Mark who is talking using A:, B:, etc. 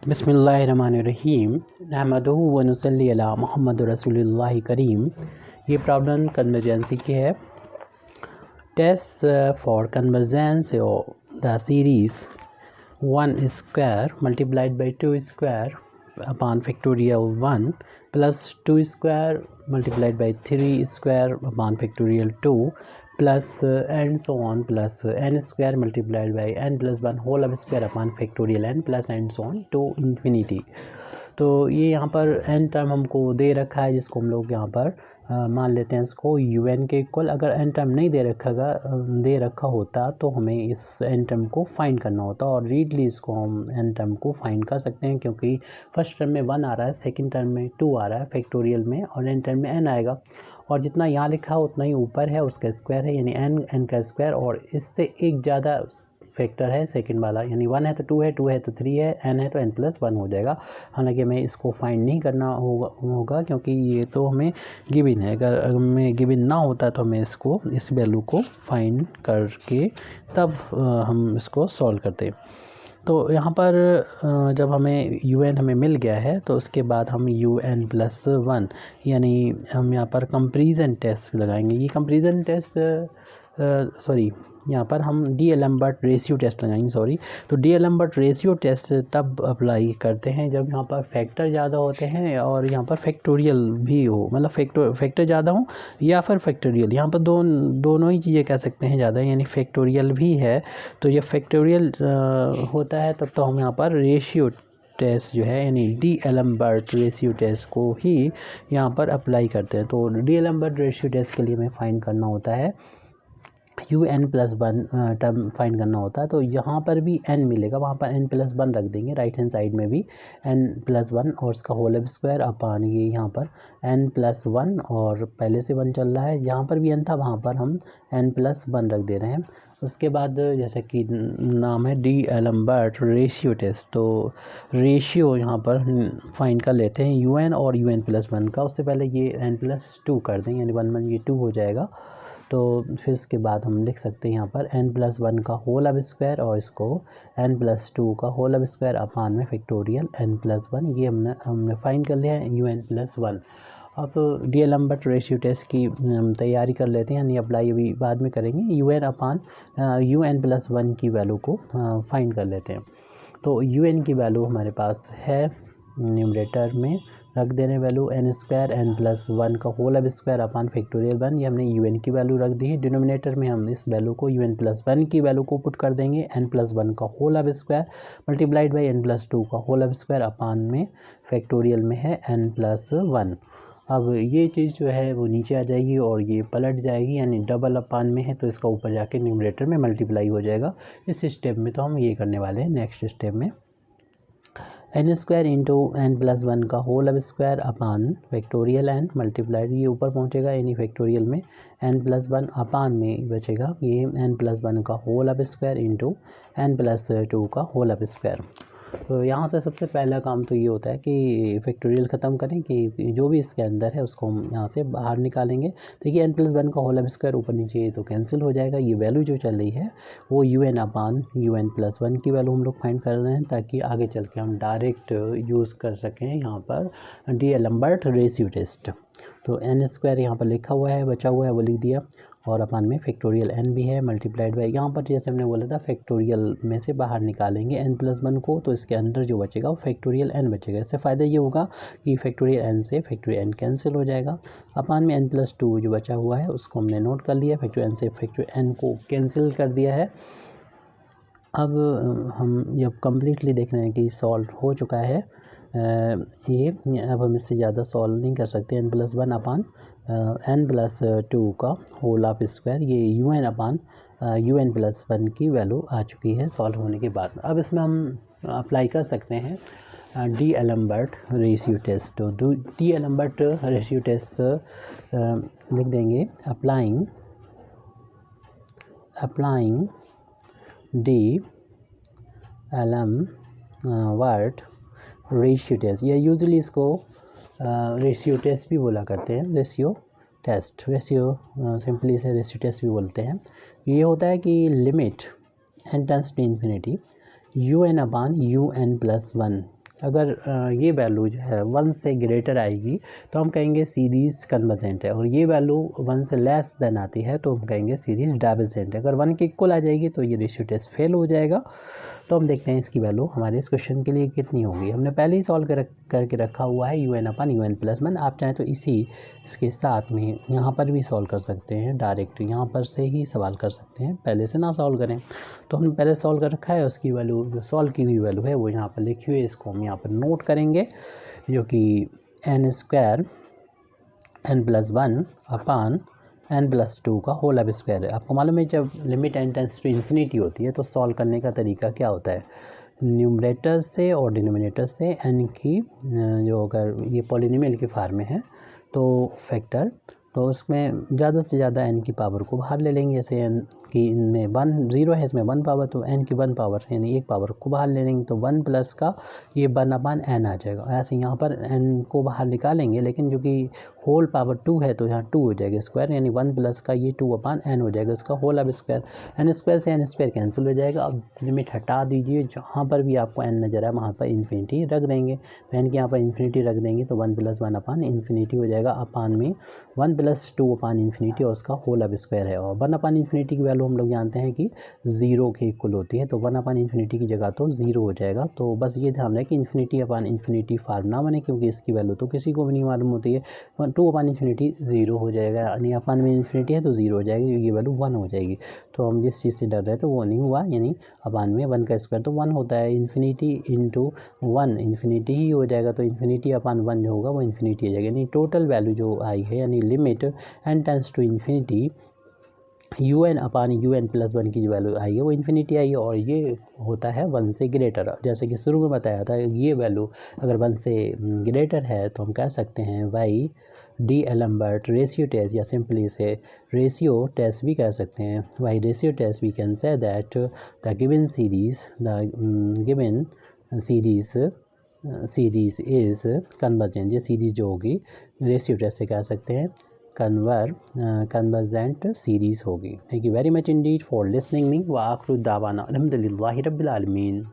A: बिस्मिल्लाहिर्रहमानिर्रहीम नहमदुहु व नुसल्ली अला मुहम्मद रसूलुल्लाह करीम। ये प्रॉब्लम कन्वर्जेंसी की है। Test for convergence the series 1 square multiplied by 2 square upon factorial 1 plus 2 square multiplied by 3 square upon factorial 2 plus and so on plus N square multiplied by N plus 1 whole अब square upon factorial N plus and so on to infinity. तो ये यहाँ पर N term हमको दे रखा है, जिसको हम लोग यहाँ पर मान लेते हैं इसको यू एन के इक्वल। अगर एन टर्म नहीं दे रखा होता तो हमें इस एन टर्म को फाइंड करना होता, और रीडली इसको हम एन टर्म को फाइंड कर सकते हैं, क्योंकि फर्स्ट टर्म में 1 आ रहा है, सेकंड टर्म में 2 आ रहा है फैक्टोरियल में, और एन टर्म में n आएगा, और जितना यहाँ लिखा है उतना ही ऊपर है उसका स्क्वायर है, यानी n का स्क्वायर, और इससे एक ज़्यादा फैक्टर है सेकंड वाला, यानी 1 है तो 2 है, 2 है तो 3 है, n है तो n प्लस 1 हो जाएगा। हालांकि हमें इसको फाइंड नहीं करना होगा क्योंकि ये तो हमें गिवन है। अगर हमें गिवन ना होता तो हमें इस वैल्यू को फाइंड करके तब हम इसको सॉल्व करते। तो यहाँ पर जब हमें हमें मिल गया है तो उसके बाद हम प्लस 1 यानी हम यहाँ पर कंपैरिजन टेस्ट लगाएंगे। ये कंपैरिजन टेस्ट यहाँ पर हम डी-एलम्बर्ट रेशियो टेस्ट लगाएंगे। तो डी-एलम्बर्ट रेशियो टेस्ट तब अप्लाई करते हैं जब यहाँ पर फैक्टर ज़्यादा होते हैं और यहाँ पर फैक्टोरियल भी हो, मतलब फैक्टर ज़्यादा हो या फिर फैक्टोरियल, यहाँ पर दोनों ही चीज़ें कह सकते हैं ज़्यादा, यानी फैक्टोरियल भी है। तो जब फैक्टोरियल होता है तब तो हम यहाँ पर रेशियो टेस्ट जो है यानी डी-एलम्बर्ट रेशियो टेस्ट को ही यहाँ पर अप्लाई करते हैं। तो डी-एलम्बर्ट रेशियो टेस्ट के लिए हमें फाइंड करना होता है n+1 टर्म फाइंड करना होता है। तो यहाँ पर भी n मिलेगा, वहाँ पर n+1 रख देंगे, राइट हैंड साइड में भी n+1 और उसका होल अब स्क्वायर अपान ये यहाँ पर n+1, और पहले से 1 चल रहा है, यहाँ पर भी n था, वहाँ पर हम n+1 रख दे रहे हैं। उसके बाद जैसे कि नाम है डी-एलम्बर्ट रेशियो टेस्ट, तो रेशियो यहाँ पर फाइंड कर लेते हैं un और un+1 का। उससे पहले ये n+2 कर दें, यानी 1 ये 2 हो जाएगा। तो फिर इसके बाद हम लिख सकते हैं यहाँ पर n+1 का होल अब स्क्वायर और इसको n+2 का होल अब स्क्वायर अपान में फैक्टोरियल n+1। ये हमने फाइंड कर लिया है un+1। अब डी-एलम्बर्ट रेशियो टेस्ट की तैयारी कर लेते हैं, यानी अप्लाई अभी बाद में करेंगे। un+1 की वैल्यू को फाइंड कर लेते हैं। तो un की वैल्यू हमारे पास है, न्यूमरेटर में रख देने वैल्यू n² n+1 का होल अब स्क्वायर अपान फैक्टोरियल 1, ये हमने un की वैल्यू रख दी है। डिनोमिनेटर में हम इस वैल्यू को un+1 की वैल्यू को पुट कर देंगे, n+1 का होल अब स्क्वायर मल्टीप्लाइड बाई n+2 का होल अब स्क्वायर अपान में फैक्टोरियल में है n+1। अब ये चीज़ जो है वो नीचे आ जाएगी और ये पलट जाएगी, यानी डबल अपान में है तो इसका ऊपर जाके न्यूमरेटर में मल्टीप्लाई हो जाएगा। इस स्टेप में तो हम ये करने वाले हैं। नेक्स्ट स्टेप में n² इंटू n+1 का होल अब square upon factorial n multiplied, ये ऊपर पहुंचेगा यानी फैक्टोरियल में n+1 अपान में बचेगा ये n+1 का होल अब स्क्वायर इंटू n+2 का होल अब स्क्वायर। तो यहाँ से सबसे पहला काम तो ये होता है कि फैक्टोरियल ख़त्म करें, कि जो भी इसके अंदर है उसको हम यहाँ से बाहर निकालेंगे। देखिए n+1 का होल अब स्क्वायर ऊपर नीचे तो कैंसिल हो जाएगा। ये वैल्यू जो चल रही है वो un अपान un+1 की वैल्यू हम लोग फाइंड कर रहे हैं, ताकि आगे चल के हम डायरेक्ट यूज़ कर सकें यहाँ पर डी-एलम्बर्ट रेशियो टेस्ट। तो n² यहाँ पर लिखा हुआ है, बचा हुआ है वो लिख दिया, और अपान में फैक्टोरियल n भी है मल्टीप्लाइड बाई, यहाँ पर जैसे हमने बोला था फैक्टोरियल में से बाहर निकालेंगे n+1 को, तो इसके अंदर जो बचेगा वो फैक्टोरियल n बचेगा। इससे फ़ायदा ये होगा कि फैक्टोरियल n से फैक्टोरियल n कैंसिल हो जाएगा। अपान में n+2 जो बचा हुआ है उसको हमने नोट कर लिया, फैक्टोरियल n से फैक्टोरियल n को कैंसिल कर दिया है। अब हम जब कम्प्लीटली देख रहे हैं कि सॉल्व हो चुका है ये, अब हम इससे ज़्यादा सॉल्व नहीं कर सकते। n+1 अपान n+2 का होल ऑफ स्क्वायर, ये un अपान un+1 की वैल्यू आ चुकी है सॉल्व होने के बाद। अब इसमें हम अप्लाई कर सकते हैं डी-एलम्बर्ट रेशियो टेस्ट। तो डी-एलम्बर्ट रेशियो टेस्ट लिख देंगे अप्लाइंग डी-एलम्बर्ट रेशियो टेस्ट, या यूजुअली इसको रेशियो टेस्ट भी बोला करते हैं, रेशियो सिंपली इसे रेशियो टेस्ट भी बोलते हैं। ये होता है कि limit n tends to infinity un upon un+1 अगर ये वैल्यू जो है 1 से ग्रेटर आएगी तो हम कहेंगे सीरीज़ कन्वर्जेंट है, और ये वैल्यू 1 से लेस देन आती है तो हम कहेंगे सीरीज़ डाइवर्जेंट है। अगर 1 के इक्वल आ जाएगी तो ये रेशियो टेस्ट फेल हो जाएगा। तो हम देखते हैं इसकी वैल्यू हमारे इस क्वेश्चन के लिए कितनी होगी। हमने पहले ही सॉल्व करके रखा हुआ है UN/UN+1। आप चाहें तो इसके साथ में यहाँ पर भी सॉल्व कर सकते हैं, डायरेक्ट यहाँ पर से ही सवाल कर सकते हैं, पहले से ना सॉल्व करें। तो हमने पहले सॉल्व कर रखा है, उसकी वैल्यू जो सॉल्व की हुई वैल्यू है वो यहाँ पर लिखी हुई है, इसको हम यहाँ पर नोट करेंगे, जो कि n² n+1 अपान n+2 का होल अब स्क्वायर है। आपको मालूम है जब limit n tends to infinity होती है तो सॉल्व करने का तरीका क्या होता है, न्यूमरेटर से और डिनोमिनेटर से n की जो अगर ये पॉलिनोमियल के फॉर्म में है तो फैक्टर, तो उसमें ज़्यादा से ज़्यादा n की पावर को बाहर ले लेंगे। जैसे n की इनमें 1 0 है, इसमें 1 पावर, तो n की 1 पावर यानी 1 पावर को बाहर ले लेंगे तो 1 प्लस का ये 1/n आ जाएगा। ऐसे यहाँ पर n को बाहर निकालेंगे, लेकिन जो कि होल पावर 2 है तो यहाँ 2 हो जाएगा स्क्वायर, यानी 1 प्लस का ये 2/n हो जाएगा, इसका होल अब स्क्वायर। n² से n² कैंसिल हो जाएगा। अब लिमिट हटा दीजिए, जहाँ पर भी आपको n नज़र आए वहाँ पर इन्फिनिटी रख देंगे। तो n के यहाँ पर इन्फिनिटी रख देंगे तो 1 + 1/∞ हो जाएगा, अपान में 1 + 2/∞ और उसका होल अब स्क्वायर है। और 1/∞ की वैल्यू हम लोग जानते हैं कि 0 के इक्वल होती है, तो 1/∞ की जगह तो 0 हो जाएगा। तो बस ये ध्यान रहे कि ∞/∞ फार्म ना बने, क्योंकि इसकी वैल्यू तो किसी को भी नहीं मालूम होती है। 2/∞ 0 हो जाएगा, यानी अपान में इन्फिनिटी है तो 0 हो जाएगी, ये वैल्यू 1 हो जाएगी। तो हम जिस चीज़ से डर रहे थे वो नहीं हुआ, यानी अपान में 1 का स्क्वायर तो 1 होता है, इन्फिनिटी इंटू 1 इन्फिनिटी ही हो जाएगा, तो इन्फिनिटी/1 जो होगा वो इन्फिनिटी हो जाएगा। यानी टोटल वैल्यू जो आई है, यानी limit n tends to infinity UN/UN+1 की जो वैल्यू आई है वो इन्फिनिटी आई है, और ये होता है 1 से ग्रेटर। जैसे कि शुरू में बताया था, ये वैल्यू अगर 1 से ग्रेटर है तो हम कह सकते हैं y/d रेशियो टेस्ट, या सिंपली इसे रेशियो टेस्ट भी कह सकते हैं। y ratio test we can say that the given series is convergent. ये सीरीज जो होगी रेशियो टेस्ट से कह सकते हैं कन्वर्जेंट सीरीज़ होगी। Thank you very much indeed for listening me. व आखिर दावाना अल्हम्दुलिल्लाहि रब्बिल आलमीन।